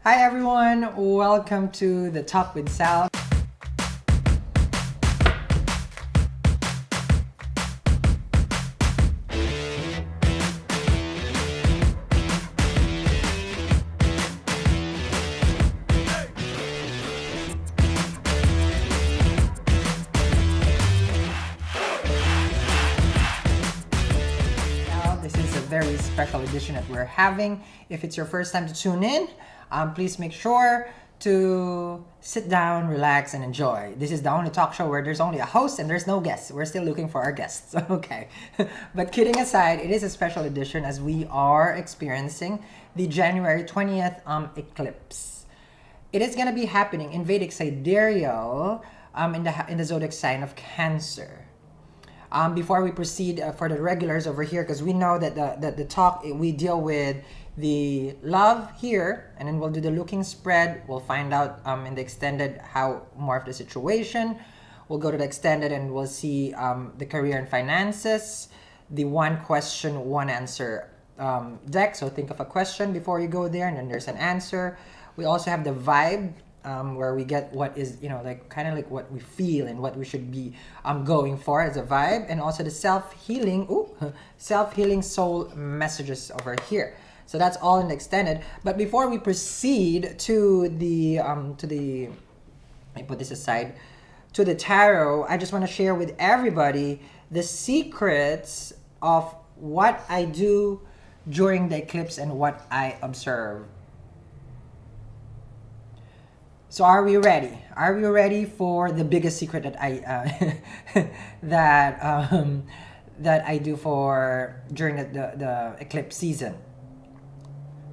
Hi everyone, welcome to the Talk with Sal. This is a very special edition that we're having. If it's your first time to tune in, please make sure to sit down, relax, and enjoy. This is the only talk show where there's only a host and there's no guests. We're still looking for our guests, okay? But kidding aside, it is a special edition as we are experiencing the January 20th eclipse. It is going to be happening in Vedic sidereal in the zodiac sign of Cancer. Before we proceed for the regulars over here, because we know that the talk, we deal with the love here, and then we'll do the looking spread. We'll find out in the extended how more of the situation. We'll go to the extended and we'll see the career and finances, the one question, one answer deck. So think of a question before you go there, and then there's an answer. We also have the vibe, where we get what is, like kind of like what we feel and what we should be going for as a vibe, and also the self-healing soul messages over here. So that's all in the extended. But before we proceed to the I put this aside, to the tarot, I just want to share with everybody the secrets of what I do during the eclipse and what I observe. So are we ready? Are we ready for the biggest secret that I that I do for during the eclipse season?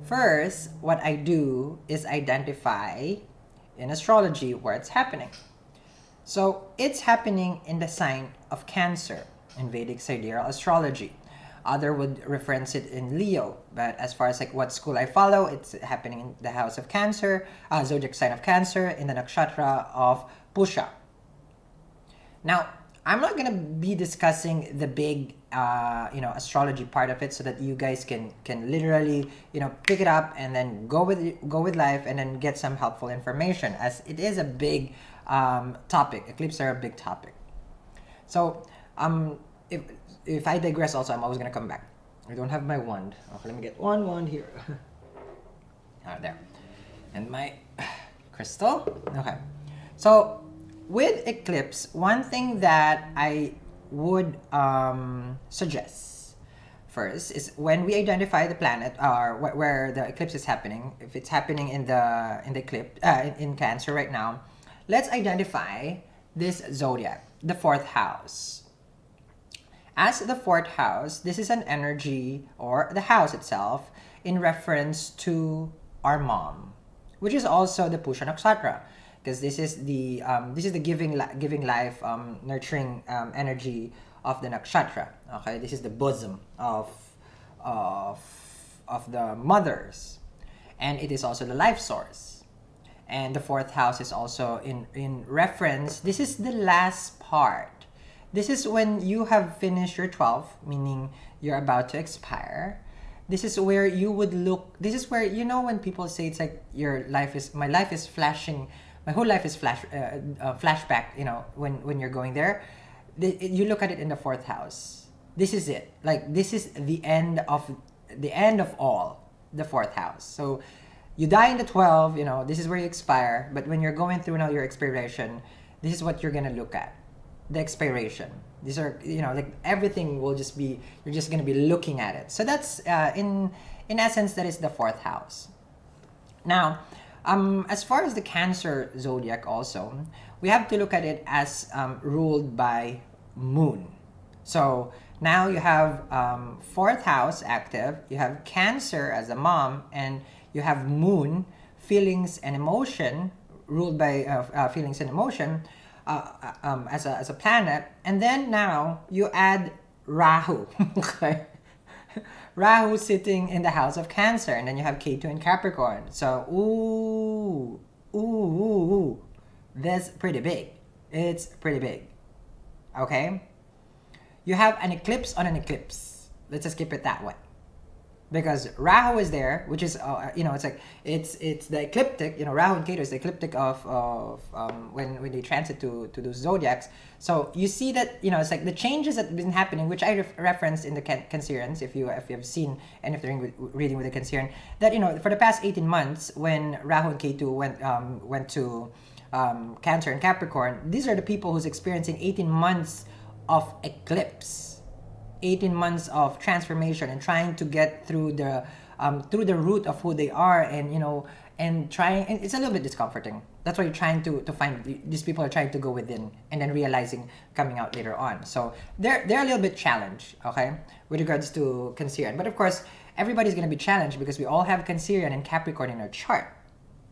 First, what I do is identify in astrology where it's happening. So it's happening in the sign of Cancer in Vedic sidereal astrology. Other would reference it in Leo, but as far as like what school I follow, it's happening in the house of Cancer, zodiac sign of Cancer, in the nakshatra of Pusha. Now, I'm not gonna be discussing the big, astrology part of it, so that you guys can literally, pick it up and then go with life and then get some helpful information, as it is a big topic. Eclipses are a big topic. So, if I digress also, I'm always going to come back. I don't have my wand. Okay, let me get one wand here. There. And my crystal. Okay. So, with eclipse, one thing that I would suggest first is when we identify the planet or where the eclipse is happening, if it's happening in the eclipse, in Cancer right now, let's identify this zodiac, the 4th house. As the 4th house, this is an energy, or the house itself, in reference to our mom, which is also the Pusha nakshatra, because this is the giving life, nurturing energy of the nakshatra. Okay, this is the bosom of the mothers, and it is also the life source. And the 4th house is also in reference. This is the last part. This is when you have finished your 12th, meaning you're about to expire. This is where you would look. This is where, when people say it's like my life is flashing, my whole life is flashback. When you're going there, you look at it in the 4th house. This is it. Like, this is the end of all, the 4th house. So you die in the 12. This is where you expire. But when you're going through now your expiration, this is what you're gonna look at. The expiration. These are, like everything will just be, you're just going to be looking at it. So that's, in essence, that is the 4th house. Now, as far as the Cancer zodiac also, we have to look at it as ruled by moon. So now you have 4th house active, you have Cancer as a mom, and you have moon, feelings and emotion, ruled by feelings and emotion, as a planet, and then now you add Rahu. Okay, Rahu sitting in the house of Cancer, and then you have Ketu and Capricorn. So that's pretty big. It's pretty big. Okay, you have an eclipse on an eclipse. Let's just keep it that way. because Rahu is there, which is it's like it's the ecliptic. Rahu and Ketu is the ecliptic of when they transit to those zodiacs. So you see that it's like the changes that have been happening, which I referenced in the Cancerians, if you have seen and if they're reading with the Cancerian, that for the past 18 months when Rahu and Ketu went to Cancer and Capricorn, these are the people who's experiencing 18 months of eclipse. 18 months of transformation and trying to get through the root of who they are, and trying, and it's a little bit discomforting. That's why you're trying to find, these people are trying to go within and then realizing coming out later on. So they're a little bit challenged, okay, with regards to Cancerian. But of course, everybody's going to be challenged because we all have Cancerian and Capricorn in our chart.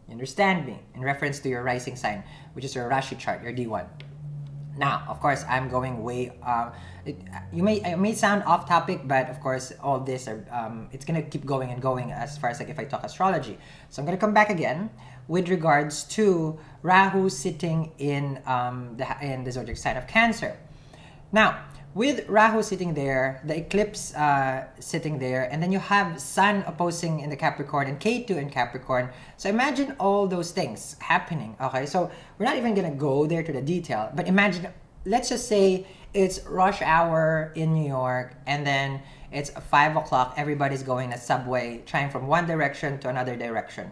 You understand me? In reference to your rising sign, which is your Rashi chart, your D1. Now, of course, I'm going way. It may sound off topic, but of course, all this are it's gonna keep going and going as far as like if I talk astrology. So I'm gonna come back again with regards to Rahu sitting in the zodiac sign of Cancer. Now, with Rahu sitting there, the eclipse sitting there, and then you have Sun opposing in the Capricorn and Ketu in Capricorn. So imagine all those things happening, okay? So we're not even gonna go there to the detail, but imagine, let's just say it's rush hour in New York, and then it's 5 o'clock, everybody's going a subway, trying from one direction to another direction.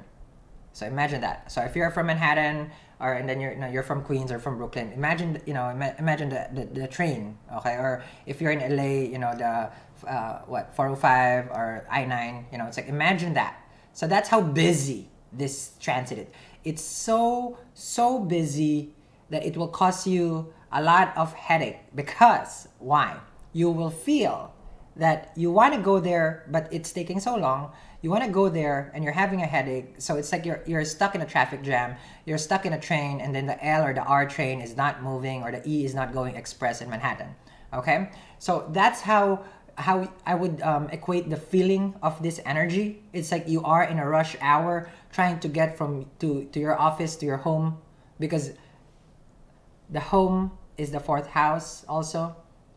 So imagine that. So if you're from Manhattan, and then you're from Queens or from Brooklyn, imagine imagine the train, okay? Or if you're in LA, the 405 or I-9, it's like, imagine that. So that's how busy this transit is. It's so busy that it will cause you a lot of headache. Because why? You will feel that you want to go there, but it's taking so long. You want to go there and you're having a headache. So it's like you're stuck in a traffic jam. You're stuck in a train, and then the L or the R train is not moving, or the E is not going express in Manhattan. Okay? So that's how I would equate the feeling of this energy. It's like you are in a rush hour trying to get from to your office to your home, because the home is the 4th house also.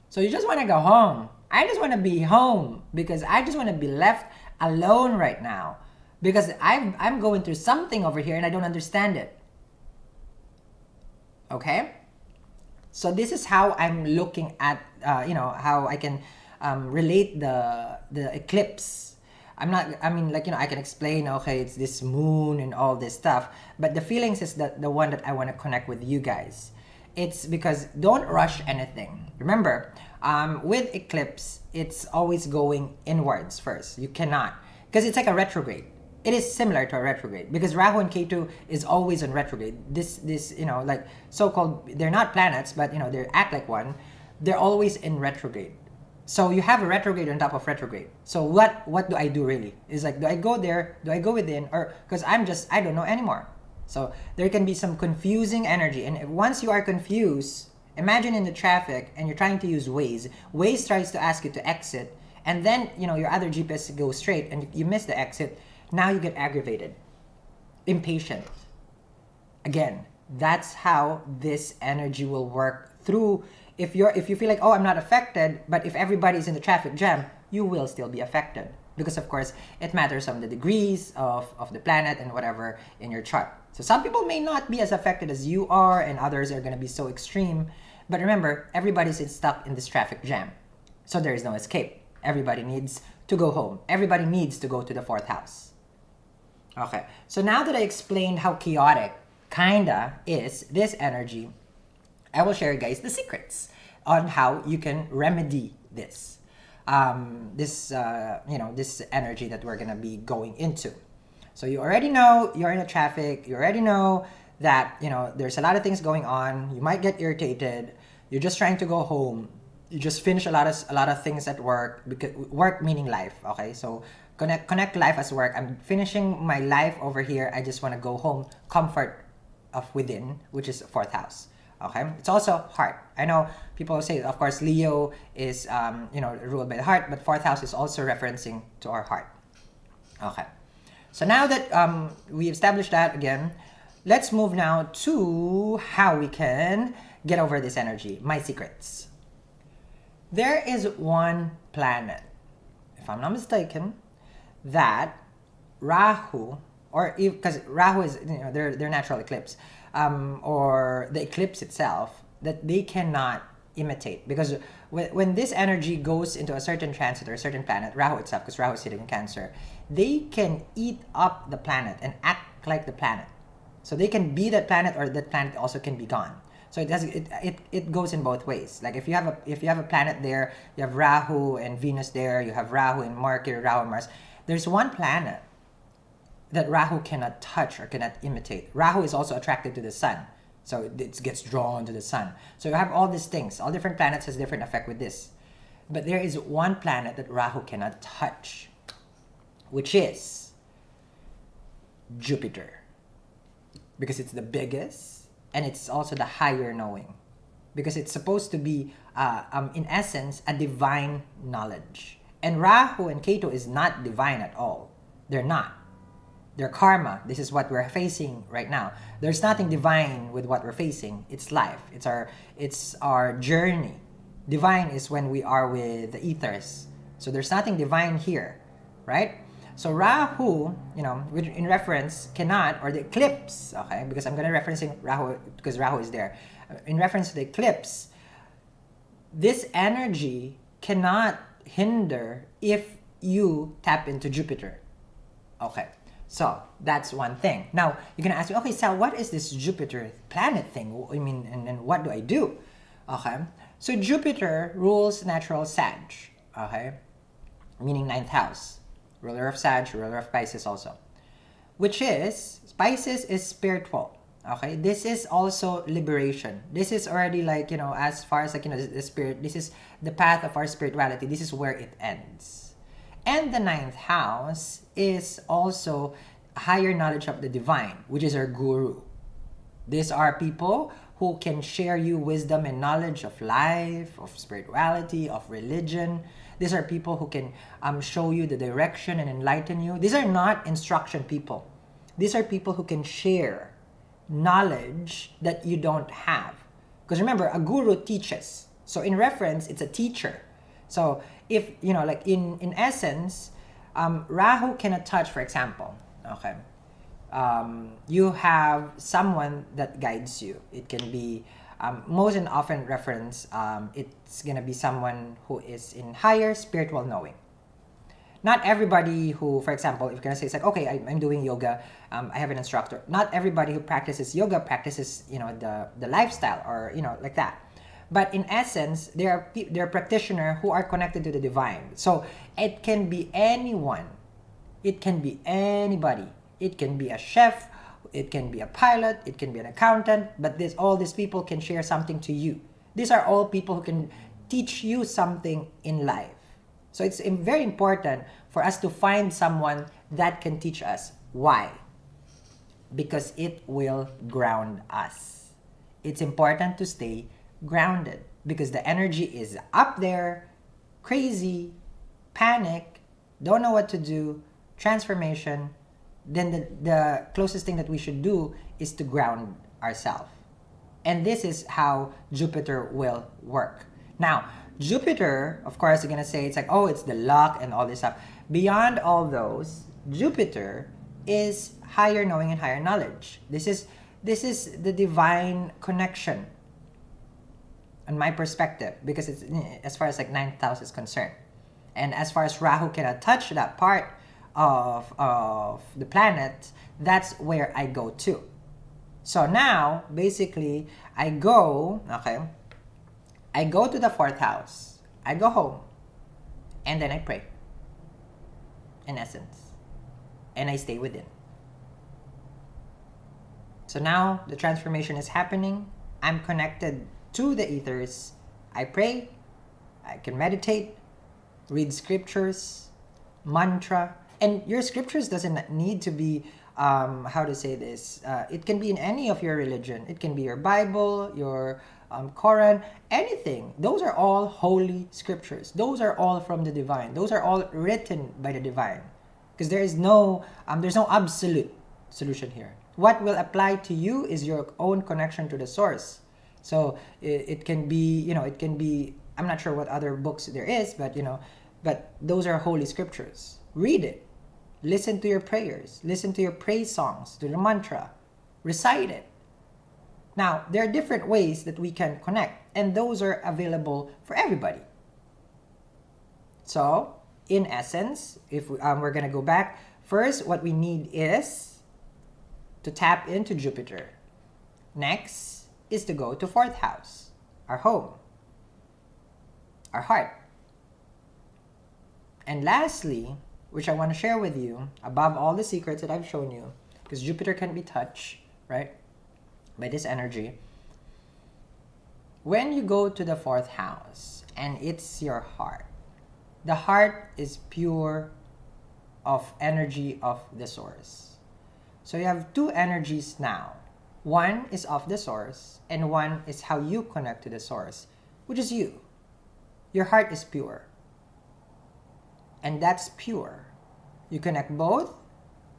So you just want to go home. I just want to be home because I just want to be left alone right now, because I'm going through something over here and I don't understand it. Okay? So this is how I'm looking at, how I can relate the eclipse. I can explain, okay, it's this moon and all this stuff, but the feelings is the one that I want to connect with you guys. It's because don't rush anything. Remember, with eclipse, it's always going inwards first. You cannot, because it's like a retrograde. It is similar to a retrograde because Rahu and Ketu is always in retrograde. This like so-called, they're not planets, but they act like one. They're always in retrograde. So you have a retrograde on top of retrograde. So what do I do really? Is like, do I go there? Do I go within? Or because I don't know anymore. So there can be some confusing energy, and once you are confused, imagine in the traffic and you're trying to use Waze. Waze tries to ask you to exit, and then your other GPS goes straight and you miss the exit. Now you get aggravated, impatient. Again, that's how this energy will work through. If you feel like, oh, I'm not affected, but if everybody's in the traffic jam, you will still be affected, because of course it matters on the degrees of the planet and whatever in your chart. So some people may not be as affected as you are, and others are going to be so extreme. But remember, everybody's stuck in this traffic jam. So there is no escape. Everybody needs to go home. Everybody needs to go to the 4th house. Okay, so now that I explained how chaotic kinda is this energy, I will share, guys, the secrets on how you can remedy this. This energy that we're gonna be going into. So you already know you're in a traffic. You already know that there's a lot of things going on. You might get irritated. You're just trying to go home. You just finish a lot of things at work, because work meaning life. Okay, so connect life as work. I'm finishing my life over here. I just want to go home. Comfort of within, which is 4th house. Okay, it's also heart. I know people say, of course, Leo is ruled by the heart, but 4th house is also referencing to our heart. Okay, so now that we established that, again, let's move now to how we can get over this energy. My secrets. There is one planet, if I'm not mistaken, that Rahu, or because Rahu is, you know, their natural eclipse, or the eclipse itself, that they cannot imitate, because when this energy goes into a certain transit or a certain planet, Rahu itself, because Rahu is sitting in Cancer, they can eat up the planet and act like the planet. So they can be that planet, or that planet also can be gone. So it goes in both ways. Like if you have a planet there, you have Rahu and Venus there, you have Rahu and Mercury, Rahu and Mars. There's one planet that Rahu cannot touch or cannot imitate. Rahu is also attracted to the sun, so it gets drawn to the sun. So you have all these things. All different planets has different effect with this. But there is one planet that Rahu cannot touch, which is Jupiter. Because it's the biggest, and it's also the higher knowing. Because it's supposed to be, in essence, a divine knowledge. And Rahu and Ketu is not divine at all. They're not. They're karma. This is what we're facing right now. There's nothing divine with what we're facing. It's life. It's our journey. Divine is when we are with the ethers. So there's nothing divine here, right? So Rahu, you know, in reference cannot, or the eclipse, okay, because I'm going to referencing Rahu because Rahu is there. In reference to the eclipse, this energy cannot hinder if you tap into Jupiter. Okay, so that's one thing. Now, you're going to ask me, okay, Sal, what is this Jupiter planet thing? I mean, and what do I do? Okay, so Jupiter rules natural Sag, okay, meaning 9th house. Ruler of Sag, ruler of Pisces also. Which is, Pisces is spiritual. Okay, this is also liberation. This is already like, you know, as far as like, you know, the spirit, this is the path of our spirituality. This is where it ends. And the 9th house is also higher knowledge of the divine, which is our guru. These are people who can share you wisdom and knowledge of life, of spirituality, of religion. These are people who can show you the direction and enlighten you. These are not instruction people. These are people who can share knowledge that you don't have. Because remember, a guru teaches. So in reference, it's a teacher. So if, you know, like in essence, Rahu cannot touch, for example, okay, you have someone that guides you. It can be, most and often reference, it's gonna be someone who is in higher spiritual knowing. Not everybody who, for example, if you're gonna say, it's like, okay, I'm doing yoga, I have an instructor. Not everybody who practices yoga practices, you know, the lifestyle, or, you know, like that. But in essence, there are practitioners who are connected to the divine. So it can be anyone. It can be anybody. It can be a chef. It can be a pilot. It can be an accountant. But all these people can share something to you. These are all people who can teach you something in life. So it's very important for us to find someone that can teach us. Why? Because it will ground us. It's important to stay grounded because the energy is up there, crazy, panic, don't know what to do, transformation. Then the closest thing that we should do is to ground ourselves. And this is how Jupiter will work. Now, Jupiter, of course, you're going to say, it's like, oh, it's the luck and all this stuff. Beyond all those, Jupiter is higher knowing and higher knowledge. This is the divine connection, on my perspective, because it's as far as like 9th house is concerned. And as far as Rahu cannot touch that part of the planet, that's where I go to. So now, basically, I go to the 4th house. I go home. And then I pray. In essence. And I stay within. So now, the transformation is happening. I'm connected to the ethers. I pray. I can meditate. Read scriptures. Mantra. And your scriptures doesn't need to be, how to say this, it can be in any of your religion. It can be your Bible, your Quran, anything. Those are all holy scriptures. Those are all from the divine. Those are all written by the divine. Because there's no absolute solution here. What will apply to you is your own connection to the source. So it can be, it can be, I'm not sure what other books there is, but but those are holy scriptures. Read it. Listen to your prayers. Listen to your praise songs, to the mantra. Recite it. Now, there are different ways that we can connect, and those are available for everybody. So, in essence, if we're going to go back, first, what we need is to tap into Jupiter. Next is to go to 4th house, our home, our heart. And lastly, which I want to share with you, above all the secrets that I've shown you, because Jupiter can be touched, right, by this energy. When you go to the 4th house, and it's your heart, the heart is pure of energy of the source. So you have two energies now. One is of the source, and one is how you connect to the source, which is you. Your heart is pure. And that's pure. You connect both,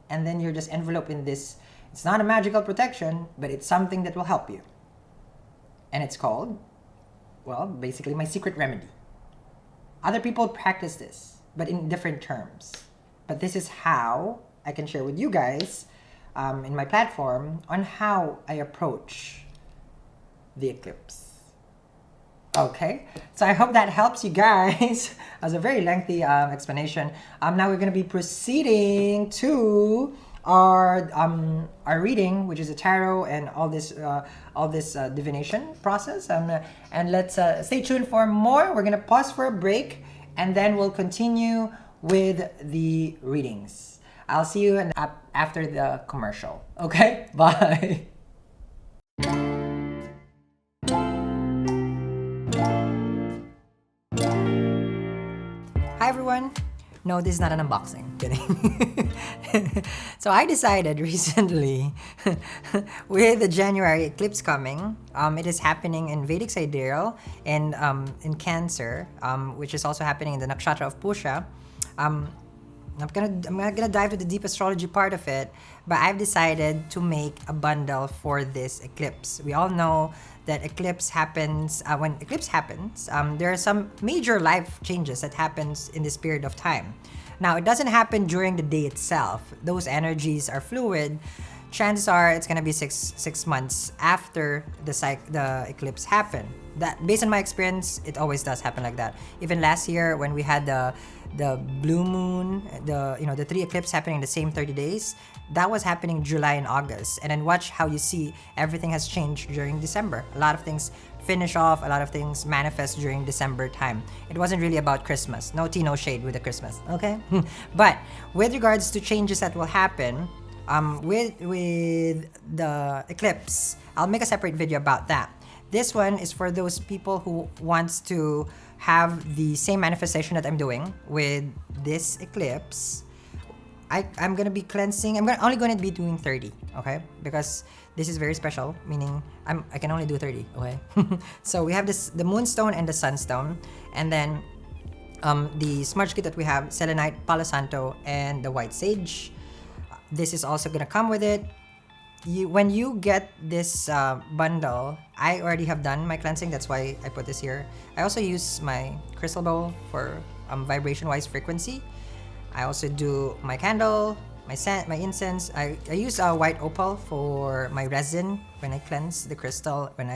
and then you're just enveloped in this. It's not a magical protection, but it's something that will help you. And it's called, well, basically my secret remedy. Other people practice this, but in different terms. But this is how I can share with you guys in my platform on how I approach the eclipse. Okay, so I hope that helps you guys. That was a very lengthy explanation. Now we're going to be proceeding to our reading, which is a tarot and all this divination process. And let's stay tuned for more. We're going to pause for a break, and then we'll continue with the readings. I'll see you after the commercial. Okay, bye. Hi everyone. No, this is not an unboxing. Kidding. So I decided recently with the January eclipse coming, it is happening in Vedic sidereal and in Cancer, which is also happening in the nakshatra of Pusha. I'm not gonna dive to the deep astrology part of it, but I've decided to make a bundle for this eclipse. We all know that eclipse happens, when eclipse happens, there are some major life changes that happens in this period of time. Now, it doesn't happen during the day itself. Those energies are fluid. Chances are it's gonna be six months after the eclipse happened. That, based on my experience, it always does happen like that. Even last year when we had the blue moon, the 3 eclipses happening in the same 30 days, that was happening July and August. And then watch how you see everything has changed during December. A lot of things finish off, a lot of things manifest during December time. It wasn't really about Christmas. No tea, no shade with the Christmas, okay? But with regards to changes that will happen with the eclipse, I'll make a separate video about that. This one is for those people who wants to have the same manifestation that I'm doing with this eclipse. I'm gonna be cleansing. Only gonna be doing 30, okay? Because this is very special, meaning I can only do 30, okay? So we have the moonstone and the sunstone, and then the smudge kit that we have, selenite, palo santo, and the white sage. This is also gonna come with it. When you get this bundle, I already have done my cleansing. That's why I put this here. I also use my crystal bowl for vibration-wise frequency. I also do my candle, my scent, my incense. I use white opal for my resin when I cleanse the crystal, when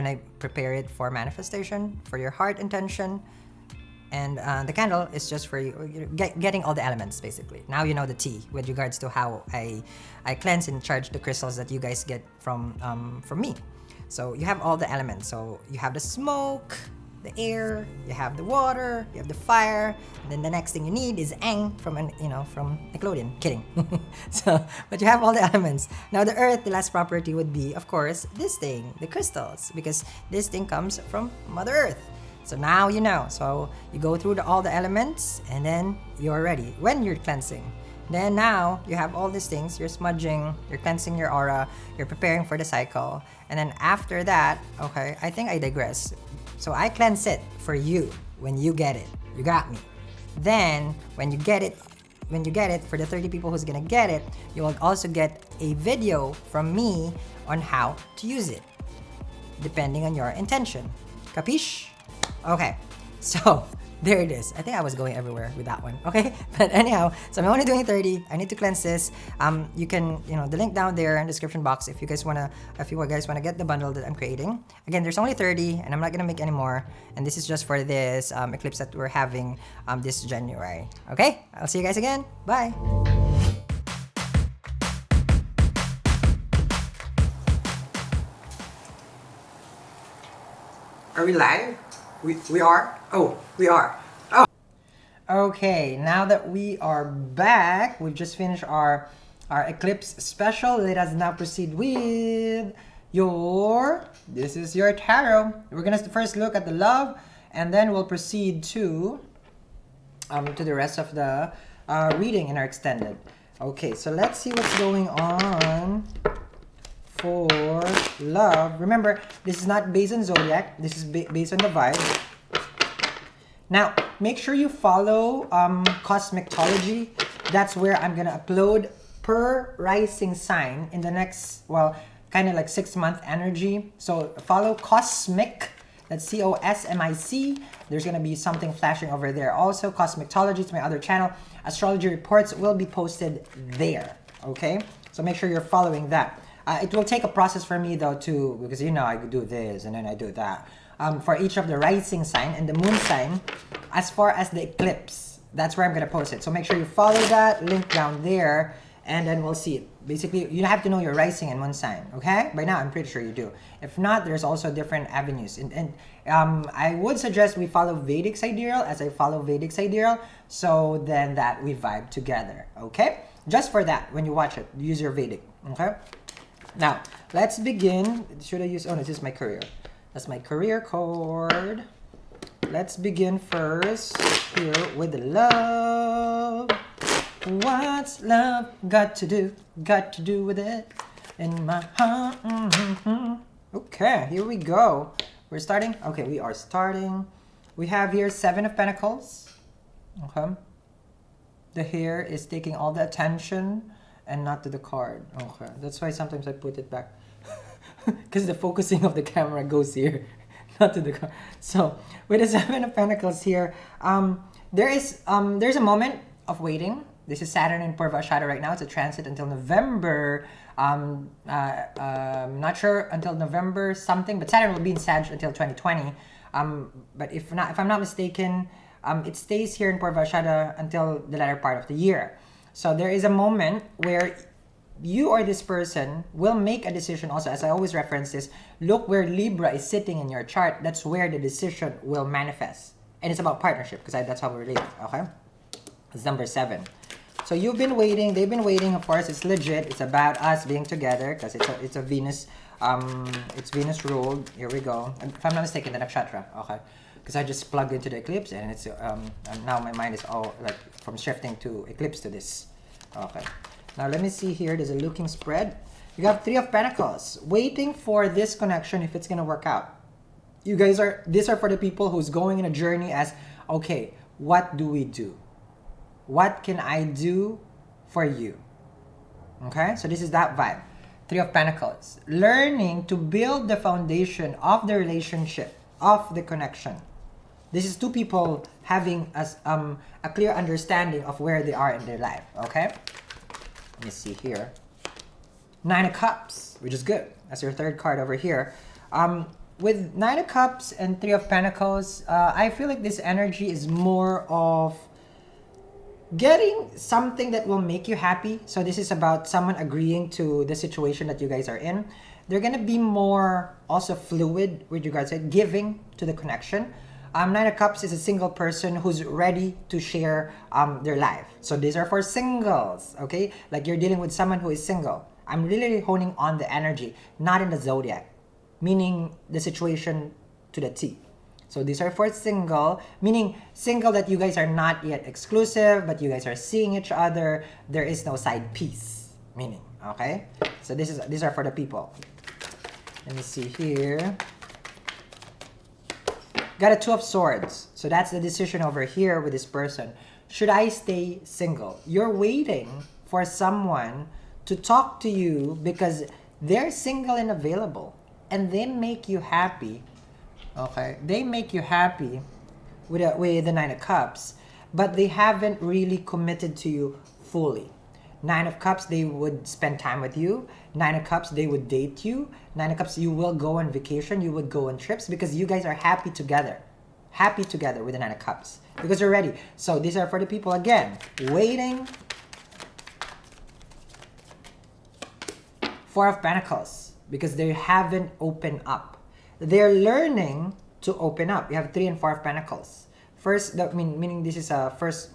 I prepare it for manifestation, for your heart intention. And the candle is just for you getting all the elements, basically. Now you know the tea with regards to how I cleanse and charge the crystals that you guys get from me. So you have all the elements. So you have the smoke, the air, you have the water, you have the fire, and then the next thing you need is Aang from Nickelodeon. Kidding. But you have all the elements. Now the earth, the last property would be, of course, this thing, the crystals, because this thing comes from Mother Earth. So now you know. So you go through all the elements, and then you're ready when you're cleansing. Then now you have all these things. You're smudging, you're cleansing your aura, you're preparing for the cycle. And then after that, okay, I think I digress. So I cleanse it for you when you get it. You got me. Then when you get it, for the 30 people who's gonna get it, you will also get a video from me on how to use it, depending on your intention. Capiche? Okay, so There it is. I think I was going everywhere with that one. Okay, but anyhow, so I'm only doing 30. I need to cleanse this. You can, the link down there in the description box if you guys wanna get the bundle that I'm creating. Again, there's only 30, and I'm not gonna make any more. And this is just for this eclipse that we're having this January. Okay, I'll see you guys again. Bye. Are we live? We are? Oh, we are. Oh. Okay, now that we are back, we've just finished our eclipse special. Let us now proceed with this is your tarot. We're gonna first look at the love, and then we'll proceed to the rest of the reading in our extended. Okay, so let's see what's going on for love. Remember, this is not based on zodiac. This is based on the vibe. Now, make sure you follow COSMICTOLOGY. That's where I'm gonna upload per rising sign in the next, well, kind of like 6-month energy. So follow COSMIC. That's COSMIC. There's gonna be something flashing over there. Also, COSMICTOLOGY is my other channel. Astrology reports will be posted there. Okay, so make sure you're following that. It will take a process for me though too, because I do this and then I do that. For each of the rising sign and the moon sign, as far as the eclipse, that's where I'm gonna post it. So make sure you follow that link down there, and then we'll see it. Basically, you have to know your rising and moon sign, okay? By now, I'm pretty sure you do. If not, there's also different avenues. And I would suggest we follow Vedic sidereal as I follow Vedic sidereal, so then that we vibe together, okay? Just for that, when you watch it, use your Vedic, okay? Now, let's begin. Should I use, oh, this is my career. That's my career card. Let's begin first here with the love. What's love got to do with it in my heart? Okay, here we go. We're starting. Okay, we are starting. We have here 7 of Pentacles. Okay. The hair is taking all the attention and not to the card. Okay, that's why sometimes I put it back. Because the focusing of the camera goes here, not to the card. So, with the 7 of Pentacles here, there's a moment of waiting. This is Saturn in Purvashada right now. It's a transit until November. Not sure until November something, but Saturn will be in Sag until 2020. But if I'm not mistaken, it stays here in Purvashada until the latter part of the year. So there is a moment where you or this person will make a decision also. As I always reference this, look where Libra is sitting in your chart. That's where the decision will manifest. And it's about partnership, because that's how we relate, okay? It's number 7. So you've been waiting, they've been waiting, of course, it's legit. It's about us being together, because it's a Venus, it's Venus ruled. Here we go. If I'm not mistaken, the nakshatra, okay? Because I just plugged into the eclipse, and it's and now my mind is all like from shifting to eclipse to this. Okay. Now let me see here. There's a looking spread. You have 3 of Pentacles, waiting for this connection if it's gonna work out. You guys these are for the people who's going in a journey as, okay, what do we do? What can I do for you? Okay, so this is that vibe. 3 of Pentacles, learning to build the foundation of the relationship, of the connection. This is 2 people having a clear understanding of where they are in their life, okay? Let me see here. 9 of Cups, which is good. That's your 3rd card over here. With 9 of Cups and 3 of Pentacles, I feel like this energy is more of getting something that will make you happy. So this is about someone agreeing to the situation that you guys are in. They're gonna be more also fluid with regards to giving to the connection. 9 of Cups is a single person who's ready to share their life. So these are for singles, okay? Like you're dealing with someone who is single. I'm really honing on the energy, not in the zodiac, meaning the situation to the T. So these are for single, meaning single that you guys are not yet exclusive, but you guys are seeing each other. There is no side piece, meaning, okay? So these are for the people. Let me see here. Got a 2 of Swords. So that's the decision over here with this person. Should I stay single? You're waiting for someone to talk to you because they're single and available. And they make you happy. Okay? They make you happy with the Nine of Cups, but they haven't really committed to you fully. Nine of Cups, they would spend time with you. Nine of Cups, they would date you. Nine of Cups, you will go on vacation, you would go on trips because you guys are happy together. Happy together with the Nine of Cups because you're ready. So these are for the people, again, waiting. Four of Pentacles, because they haven't opened up. They're learning to open up. You have 3 and 4 of Pentacles. First, meaning this is a first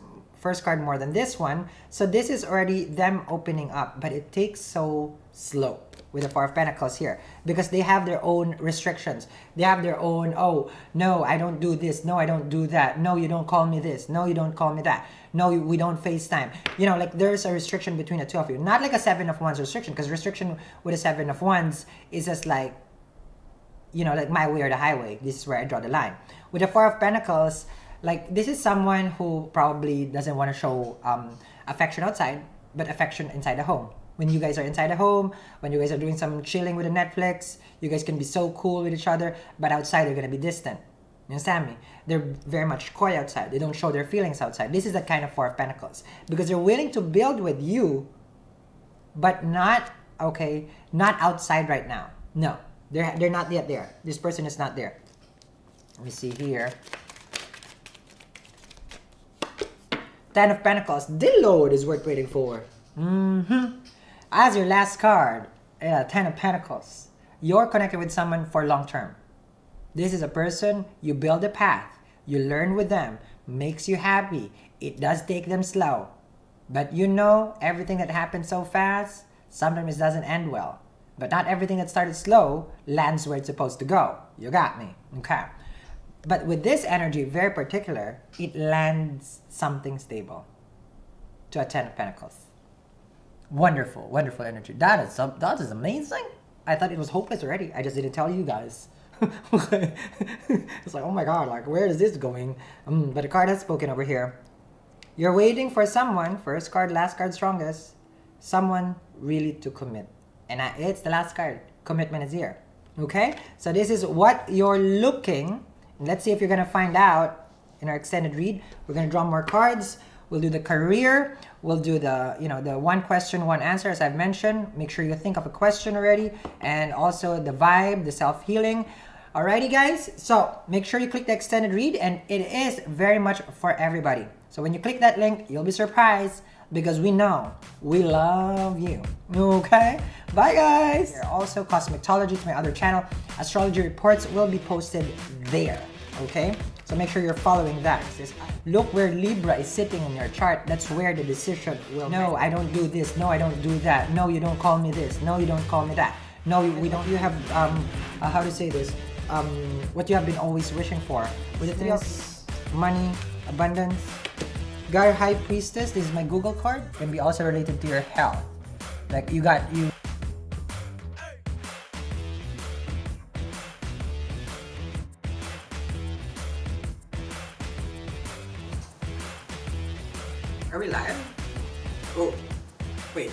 card more than this one. So this is already them opening up, but it takes so slow with the 4 of Pentacles here because they have their own restrictions. They have their own, oh, no, I don't do this. No, I don't do that. No, you don't call me this. No, you don't call me that. No, we don't FaceTime. You know, like there's a restriction between the two of you. Not like a 7 of Wands restriction, because restriction with a 7 of Wands is just like, you know, like my way or the highway. This is where I draw the line. With the 4 of Pentacles, like this is someone who probably doesn't want to show affection outside, but affection inside the home. When you guys are inside the home, when you guys are doing some chilling with the Netflix, you guys can be so cool with each other, but outside they're going to be distant. You understand me? They're very much coy outside. They don't show their feelings outside. This is the kind of 4 of Pentacles. Because they're willing to build with you, but not, okay, not outside right now. No, they're not yet there. This person is not there. Let me see here. 10 of Pentacles. The Lord is worth waiting for. As your last card, 10 of Pentacles. You're connected with someone for long term. This is a person, you build a path. You learn with them. Makes you happy. It does take them slow. But you know, everything that happens so fast, sometimes it doesn't end well. But not everything that started slow lands where it's supposed to go. You got me. Okay. But with this energy, very particular, it lands something stable to a 10 of Pentacles. Wonderful, wonderful energy. That is amazing. I thought it was hopeless already. I just didn't tell you guys. It's like, oh my god, like where is this going? But the card has spoken over here. You're waiting for someone, first card, last card, strongest, someone really to commit. And it's the last card. Commitment is here. Okay? So this is what you're looking. Let's see if you're going to find out in our extended read. We're going to draw more cards. We'll do the career. We'll do the, you know, the one question, one answer, as I've mentioned. Make sure you think of a question already. And also the vibe, the self-healing. Alrighty, guys. So make sure you click the extended read. And it is very much for everybody. So when you click that link, you'll be surprised. Because we know we love you. Okay? Bye, guys! Here also, Cosmictology, to my other channel. Astrology reports will be posted there. Okay? So make sure you're following that. Look where Libra is sitting in your chart. That's where the decision will be. No, I don't do this. No, I don't do that. No, you don't call me this. No, you don't call me that. No, we don't. You have, how to say this? What you have been always wishing for. With the 3 of money, abundance. Guy High Priestess, this is my Google card. Can be also related to your health. Like you. Are we live? Oh, wait.